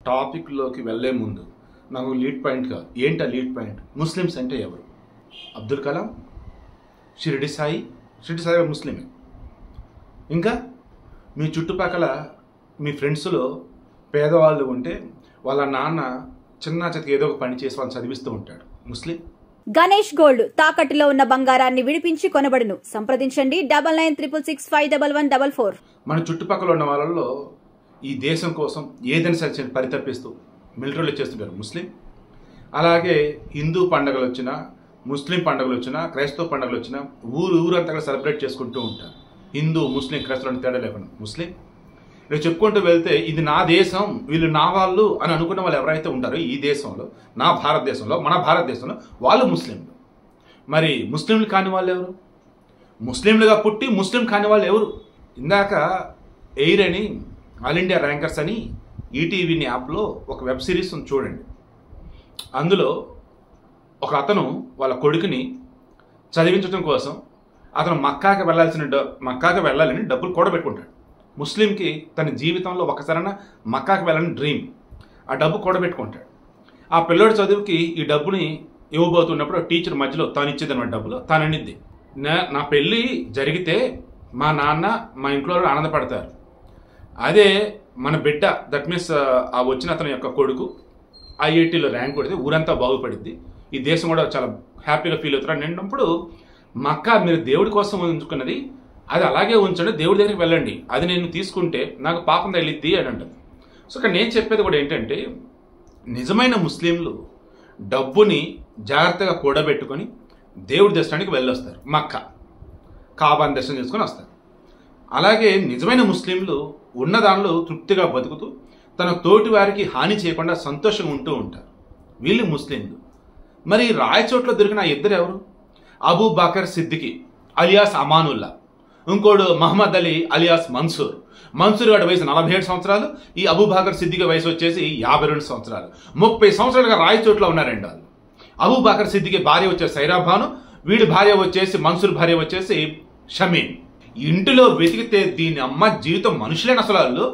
టాపిక్లోకి వెళ్ళే ముందు నాకు లీడ్ పాయింట్ కాదు. ఏంటి ఆ లీడ్ పాయింట్? ముస్లిమ్స్ అంటే ఎవరు? అబ్దుల్ కలాం, షిరిడి సాయి ముస్లిమే. ఇంకా మీ చుట్టుపక్కల మీ ఫ్రెండ్స్లో పేదవాళ్ళు ఉంటే వాళ్ళ నాన్న చిన్న చితక ఏదో ఒక పని చేసి వాళ్ళని చదివిస్తూ ఉంటాడు, ముస్లిం. గణేష్ గోల్డ్ తాకట్టులో ఉన్న బంగారాన్ని విడిపించి కొనబడును. సంప్రదించండి 9966611144. మన చుట్టుపక్కల ఉన్న వాళ్ళలో ఈ దేశం కోసం ఏదైనా సరే పరితపిస్తూ మిలిటరీలో చేస్తుంటారు ముస్లిం. అలాగే హిందూ పండుగలు వచ్చినా, ముస్లిం పండుగలు వచ్చినా, క్రైస్తవ పండుగలు వచ్చినా ఊరంతా సెలబ్రేట్ చేసుకుంటూ ఉంటారు. హిందూ, ముస్లిం, క్రైస్తవులను తేడా లేకుండా ముస్లిం. ఇలా చెప్పుకుంటూ వెళ్తే ఇది నా దేశం, వీళ్ళు నా వాళ్ళు అని అనుకున్న వాళ్ళు ఎవరైతే ఉంటారో ఈ దేశంలో, నా భారతదేశంలో, మన భారతదేశంలో వాళ్ళు ముస్లింలు. మరి ముస్లింలు కాని వాళ్ళు ఎవరు? ముస్లింలుగా పుట్టి ముస్లిం కాని వాళ్ళు ఎవరు? ఇందాక ఎయిర్ అని, ఆల్ ఇండియా ర్యాంకర్స్ అని ఈటీవీని యాప్లో ఒక వెబ్ సిరీస్ చూడండి. అందులో ఒక అతను వాళ్ళ కొడుకుని చదివించడం కోసం అతను మక్కాకి వెళ్ళాలని డబ్బులు కూడబెట్టుకుంటాడు. ముస్లింకి తన జీవితంలో ఒకసారైనా మక్కాకి వెళ్ళాలని డ్రీమ్. ఆ డబ్బు కూడబెట్టుకుంటాడు. ఆ పిల్లోడి చదువుకి ఈ డబ్బుని ఇవ్వబోతున్నప్పుడు టీచర్ మధ్యలో తాను ఇచ్చేది అన్నమాట డబ్బులు. తాను అనిద్ది, నా పెళ్ళి జరిగితే మా నాన్న మా ఇంట్లో ఆనందపడతారు. అదే మన బిడ్డ, దట్ మీన్స్ ఆ వచ్చిన అతని యొక్క కొడుకు ఐఐటీలో ర్యాంక్ కొడితే ఊరంతా బాగుపడిద్ది, ఈ దేశం కూడా చాలా హ్యాపీగా ఫీల్ అవుతారు అన్నప్పుడు, మక్కా మీరు దేవుడి కోసం ఉంచుకున్నది అది అలాగే ఉంచండి, దేవుడి దగ్గరికి వెళ్ళండి, అది నేను తీసుకుంటే నాకు పాపం తగిలిద్ది అని అంటుంది. సో ఇక్కడ నేను చెప్పేది కూడా ఏంటంటే, నిజమైన ముస్లింలు డబ్బుని జాగ్రత్తగా కూడబెట్టుకొని దేవుడి దర్శనానికి వెళ్ళొస్తారు, మక్కా కాబాని దర్శనం చేసుకొని వస్తారు. అలాగే నిజమైన ముస్లింలు ఉన్న దానిలో తృప్తిగా బతుకుతూ తన తోటి వారికి హాని చేయకుండా సంతోషంగా ఉంటూ ఉంటారు. వీళ్ళు ముస్లింలు. మరి రాయచోట్లో దొరికిన ఆ ఇద్దరు ఎవరు? Abu Bakr Siddiqui alias Amanullah, ఇంకోడు మహమ్మద్ అలీ అలియాస్ మన్సూర్ గారి వయసు 47 సంవత్సరాలు, ఈ అబూ బకర్ సిద్దికి వయసు వచ్చేసి 52 సంవత్సరాలు. 30 సంవత్సరాలుగా రాయచోట్లో ఉన్నారండి వాళ్ళు. అబూ బకర్ సిద్దికి భార్య వచ్చేసి సైరా భాను, వీడి భార్య వచ్చేసి మన్సూర్ భార్య వచ్చేసి షమీన్. ఇంటిలో వెతికితే దీని అమ్మ జీవితం మనుషులేని అసలు వాళ్ళు.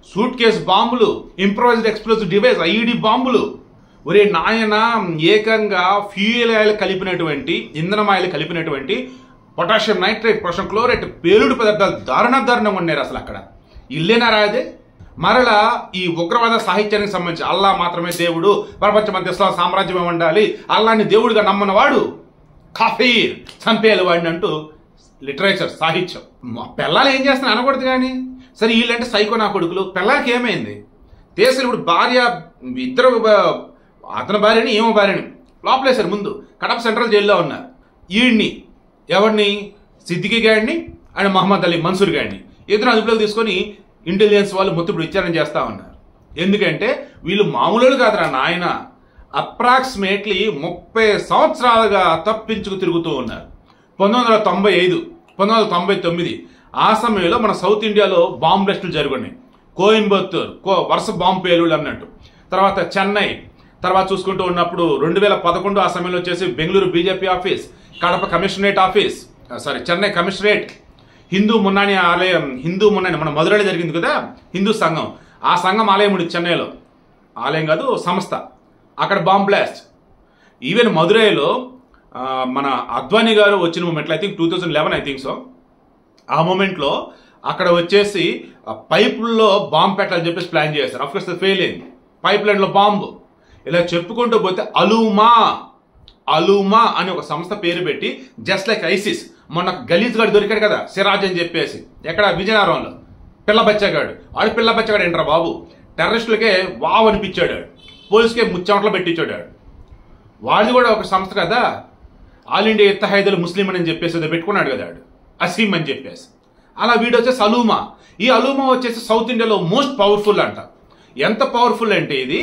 సూట్ కేస్ బాంబులు, ఇంప్రొవైజ్డ్ ఎక్స్ప్లోజివ్ డివైస్, ఐఈడి బాంబులు. ఒరే నాయన, ఏకంగా ఫ్యూయల్ ఆయిల్ కలిపినటువంటి, ఇంధనమాయిల్ కలిపినటువంటి పొటాషియం నైట్రేట్, పొటాషియం క్లోరైట్, పేలుడు పదార్థాలు దారుణంగా ఉన్నారు అసలు అక్కడ. ఇల్లేనా రాదే? మరలా ఈ ఉగ్రవాద సాహిత్యానికి సంబంధించి అల్లా మాత్రమే దేవుడు, ప్రపంచమంతా ఇస్లాం సామ్రాజ్యమే ఉండాలి, అల్లాని దేవుడిగా నమ్మనవాడు కాఫీర్, చంపేయాలి వాడిని అంటూ లిటరేచర్, సాహిత్యం. పిల్లలు ఏం చేస్తున్నా అనకూడదు కానీ, సరే వీళ్ళంటే సైకో నా కొడుకులు. పిల్లలకి ఏమైంది? దేశం ఇప్పుడు భార్య ఇద్దరు, అతని భార్యని ఏమో భార్యని లోపలేశారు. ముందు కడప సెంట్రల్ జైల్లో ఉన్నారు. ఈడిని ఎవరిని? సిద్దికి గాడిని అండ్ మహమ్మద్ అలీ మన్సూర్ గాడిని ఇద్దరు అదుపులోకి తీసుకొని ఇంటెలిజెన్స్ వాళ్ళు మొత్తం విచారణ చేస్తా ఉన్నారు. ఎందుకంటే వీళ్ళు మామూలు కాదురా నాయన, అప్రాక్సిమేట్లీ 30 సంవత్సరాలుగా తప్పించుకు తిరుగుతూ ఉన్నారు. 1995, 1999 ఆ సమయంలో మన సౌత్ ఇండియాలో బాంబ్ బ్లాస్టులు జరుగున్నాయి. కోయంబత్తూర్ వరుస బాంబు పేలుళ్ళు అన్నట్టు. తర్వాత చెన్నై, తర్వాత చూసుకుంటూ ఉన్నప్పుడు 2011 ఆ సమయంలో వచ్చేసి Bengaluru BJP office, Kadapa commissionerate office, Chennai commissionerate, Hindu Munnani ఆలయం, మన మధురైలో జరిగింది కదా హిందూ సంఘం, ఆ సంఘం ఆలయం ఉంది చెన్నైలో, ఆలయం కాదు సంస్థ, అక్కడ బాంబ్ బ్లాస్ట్. ఈవెన్ మధురైలో మన అద్వానీ గారు వచ్చిన మూమెంట్లో, I think 2011 I think so, ఆ మూమెంట్లో అక్కడ వచ్చేసి పైపుల్లో బాంబు పెట్టాలని చెప్పేసి ప్లాన్ చేశారు. అఫ్కోర్స్ ఫెయిల్ అయింది. పైప్ లైన్లో బాంబు. ఇలా చెప్పుకుంటూ పోతే అలూమా అని ఒక సంస్థ పేరు పెట్టి, జస్ట్ లైక్ ఐసిస్, మొన్న గలీజ్ గాడు దొరికాడు కదా సిరాజ్ అని చెప్పేసి, ఎక్కడ విజయనగరంలో పిల్ల బచ్చగాడు ఏంట్రా బాబు, టెర్రరిస్టులకే వావ్ అనిపించాడు, పోలీసుకే ముచ్చమట్లో పెట్టించాడు. వాడిది కూడా ఒక సంస్థ కదా, ఆల్ ఇండియా ఇత్తహాయిదుల్ ముస్లిం అని చెప్పేసి పెట్టుకున్నాడు కదా అసీం అని చెప్పేసి. అలా వీడు వచ్చేసి అలూమా. ఈ అలూమా వచ్చేసి సౌత్ ఇండియాలో మోస్ట్ పవర్ఫుల్ అంట. ఎంత పవర్ఫుల్ అంటే, ఇది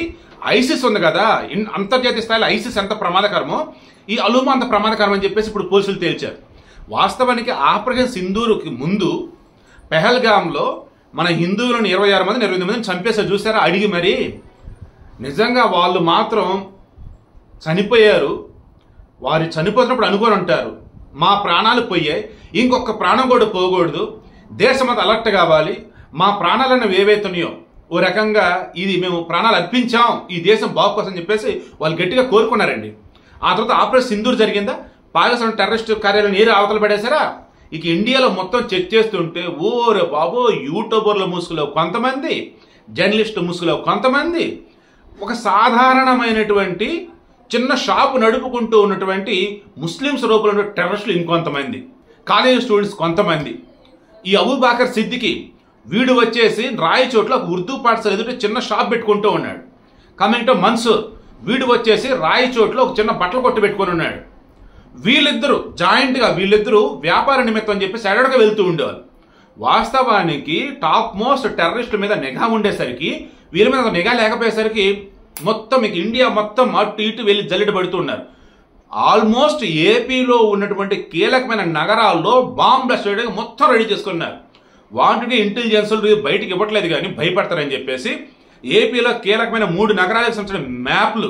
ఐసిస్ ఉంది కదా, అంతర్జాతీయ స్థాయిలో ఐసిస్ ఎంత ప్రమాదకరమో ఈ అలూమా అంత ప్రమాదకరం అని చెప్పేసి ఇప్పుడు పోలీసులు తేల్చారు. వాస్తవానికి ఆపరేషన్ సింధూరుకి ముందు పెహల్గాంలో మన హిందువులను 26 మంది 28 మందిని చంపేసారు. చూసారా అడిగి? మరి నిజంగా వాళ్ళు మాత్రం చనిపోయారు. వారు చనిపోతున్నప్పుడు అనుకొని ఉంటారు, మా ప్రాణాలు పోయాయి, ఇంకొక ప్రాణం కూడా పోకూడదు, దేశమంతా అలర్ట్ కావాలి, మా ప్రాణాలను ఏవైతున్నాయో ఓ రకంగా ఇది మేము ప్రాణాలు అర్పించాం ఈ దేశం బాగు కోసం చెప్పేసి వాళ్ళు గట్టిగా కోరుకున్నారండి. ఆ తర్వాత ఆపరేషన్ సింధూర్ జరిగిందా, పాకిస్తాన్ టెర్రరిస్ట్ కార్యాలయం ఏరు అవతల పడేశారా. ఇక ఇండియాలో మొత్తం చెక్ చేస్తుంటే ఓరే బాబో యూట్యూబర్ల ముసుగులో కొంతమంది, జర్నలిస్టు ముసుగులో కొంతమంది, ఒక సాధారణమైనటువంటి చిన్న షాపు నడుపుకుంటూ ఉన్నటువంటి ముస్లిమ్స్ రూపంలో టెర్రరిస్టులు ఇంకొంతమంది, కాలేజ్ స్టూడెంట్స్ కొంతమంది. ఈ అబూబకర్ సిద్దికి వీడు వచ్చేసి రాయచోట్ల ఒక ఉర్దూ పాఠశాల ఎదుట చిన్న షాప్ పెట్టుకుంటూ ఉన్నాడు. కమింగ్ టు మన్సూర్, వీడు వచ్చేసి రాయచోట్లో ఒక చిన్న బట్టల కొట్టు పెట్టుకొని ఉన్నాడు. వీళ్ళిద్దరూ వ్యాపార నిమిత్తం అని చెప్పి సడన్గా వెళ్తూ ఉండేవాళ్ళు. వాస్తవానికి టాప్ మోస్ట్ టెర్రరిస్టుల మీద నిఘా ఉండేసరికి వీళ్ళ మీద నిఘా లేకపోయేసరికి మొత్తం మీకు ఇండియా మొత్తం అటు ఇటు వెళ్ళి జల్లెడ పడుతున్నారు. ఆల్మోస్ట్ ఏపీలో ఉన్నటువంటి కీలకమైన నగరాల్లో బాంబ్ బ్లాస్ట్ చేయడానికి మొత్తం రెడీ చేసుకున్నారు. వాటిని ఇంటెలిజెన్స్ బయటికి ఇవ్వట్లేదు కానీ భయపడతారని చెప్పేసి ఏపీలో కీలకమైన 3 నగరాలకు సంబంధించిన మ్యాప్లు,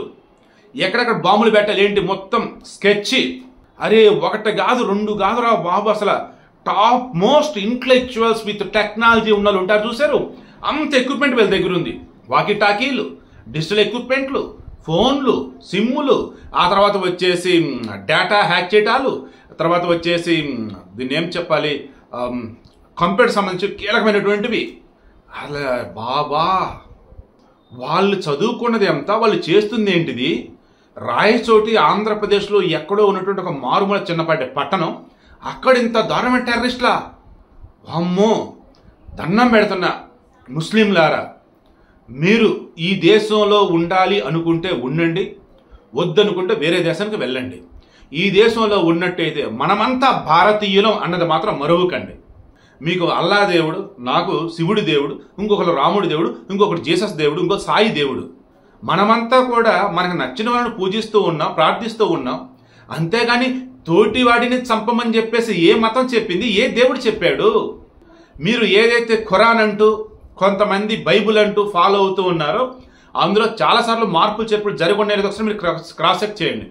ఎక్కడెక్కడ బాంబులు పెట్టాలి ఏంటి మొత్తం స్కెచ్. అరే 1 కాదు 2 కాదురా బాబు, అసలు top most intellectuals with technology ఉన్న వాళ్ళు ఉంటారు చూశారు, అంత ఎక్విప్మెంట్ వీళ్ళ దగ్గర ఉంది. వాకీ టాకీలు, డిజిటల్ ఎక్విప్మెంట్లు, ఫోన్లు, సిమ్ములు, ఆ తర్వాత వచ్చేసి డేటా హ్యాక్ చేయటాలు, తర్వాత వచ్చేసి దీన్ని ఏం చెప్పాలి కంప్యూటర్ సంబంధించి కీలకమైనటువంటివి. అలా బాబా వాళ్ళు చదువుకున్నది ఎంత, వాళ్ళు చేస్తుంది ఏంటిది. రాయచోటి ఆంధ్రప్రదేశ్లో ఎక్కడో ఉన్నటువంటి ఒక మారుమూల చిన్నపాటి పట్టణం, అక్కడ ఇంత దారుణమైన టెర్రరిస్టులా. అమ్మో దండం పెడుతున్నా ముస్లింలారా, మీరు ఈ దేశంలో ఉండాలి అనుకుంటే ఉండండి, వద్దనుకుంటే వేరే దేశానికి వెళ్ళండి. ఈ దేశంలో ఉన్నట్టయితే మనమంతా భారతీయులం అన్నది మాత్రం మరువకండి. మీకు అల్లా దేవుడు, నాకు శివుడి దేవుడు, ఇంకొకరు రాముడి దేవుడు, ఇంకొకటి జీసస్ దేవుడు, ఇంకో సాయి దేవుడు. మనమంతా కూడా మనకు నచ్చిన వాళ్ళని పూజిస్తూ ఉన్నాం, ప్రార్థిస్తూ ఉన్నాం. అంతేగాని తోటి వాడిని చంపమని చెప్పేసి ఏ మతం చెప్పింది, ఏ దేవుడు చెప్పాడు? మీరు ఏదైతే ఖురాన్ అంటూ కొంతమంది బైబుల్ అంటూ ఫాలో అవుతూ ఉన్నారో అందులో చాలాసార్లు మార్పులు చేర్పులు జరగకుండా ఒకసారి మీరు క్రాస్ చెక్ చేయండి.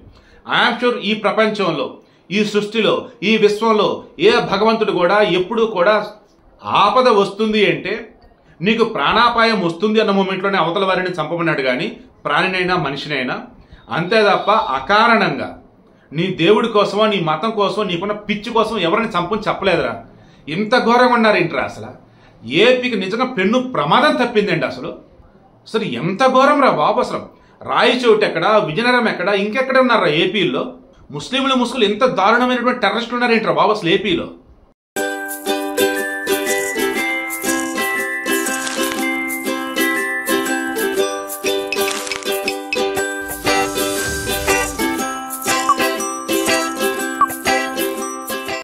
ఐఎమ్ షూర్ ఈ ప్రపంచంలో, ఈ సృష్టిలో, ఈ విశ్వంలో ఏ భగవంతుడు కూడా ఎప్పుడూ కూడా ఆపద వస్తుంది అంటే నీకు ప్రాణాపాయం వస్తుంది అన్న మూమెంట్లోనే అవతల వారిని చంపమన్నాడు కానీ ప్రాణినైనా మనిషినైనా. అంతే తప్ప అకారణంగా నీ దేవుడి కోసమో నీ మతం కోసం నీకున్న పిచ్చి కోసం ఎవరిని చంపని చెప్పలేదురా. ఇంత ఘోరంగా ఉన్నారేంట్రా అసలు. ఏపీకి నిజంగా పెన్ను ప్రమాదం తప్పిందండి. అసలు ఎంత ఘోరం రా బాబు. అసలు రాయచోటు ఎక్కడ, విజయనగరం ఎక్కడ, ఇంకెక్కడ ఉన్నారా ఏపీలో? ముస్లింలు ఎంత దారుణమైనటువంటి టెర్రరిస్టులు ఉన్నారేంట్రా బాబు అసలు ఏపీలో.